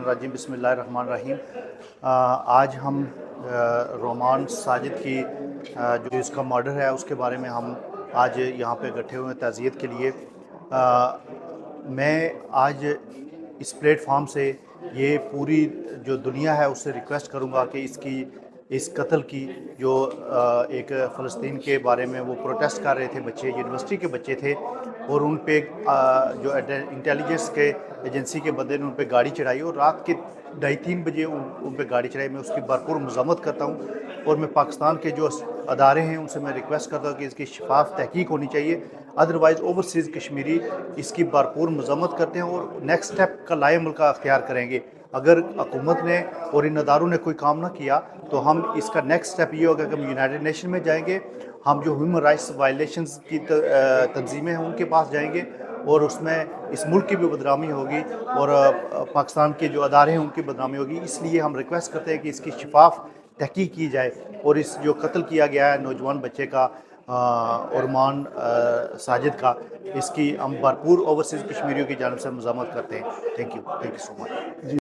रजीम बिस्मिल्लाहिर्रहमानिर्रहीम। आज हम रोमान साजिद की जो इसका मर्डर है उसके बारे में हम आज यहाँ पे इकट्ठे हुए हैं ताज़ियत के लिए। मैं आज इस प्लेटफॉर्म से ये पूरी जो दुनिया है उससे रिक्वेस्ट करूँगा कि इस कत्ल की जो एक फ़लस्तीन के बारे में वो प्रोटेस्ट कर रहे थे बच्चे, यूनिवर्सिटी के बच्चे थे, और उन पे जो इंटेलिजेंस के एजेंसी के बंदे ने उन पे गाड़ी चढ़ाई और रात के 2:30 बजे उन पे गाड़ी चढ़ाई। मैं उसकी भरपूर मज़म्मत करता हूँ और मैं पाकिस्तान के जो अदारे हैं उनसे मैं रिक्वेस्ट करता हूँ कि इसकी शफाफ तहकीक होनी चाहिए। अदरवाइज़ ओवरसीज़ कश्मीरी इसकी भरपूर मज़म्मत करते हैं और नेक्स्ट स्टेप का लाए मुल्क अख्तियार करेंगे। अगर हुकूमत ने और इन अदारों ने कोई काम ना किया तो हम इसका नेक्स्ट स्टेप ये होगा कि हम यूनाइटेड नेशन में जाएंगे, हम जो ह्यूमन राइट्स वायलेशंस की तंजीमें हैं उनके पास जाएंगे और उसमें इस मुल्क की भी बदनामी होगी और पाकिस्तान के जो अदारे हैं उनकी बदनामी होगी। इसलिए हम रिक्वेस्ट करते हैं कि इसकी शफाफ तहकीक की जाए और इस जो कत्ल किया गया है नौजवान बच्चे का उरमान साजिद का, इसकी हम भरपूर ओवरसीज़ कश्मीरियों की जानिब से मज़म्मत करते हैं। Thank you so much.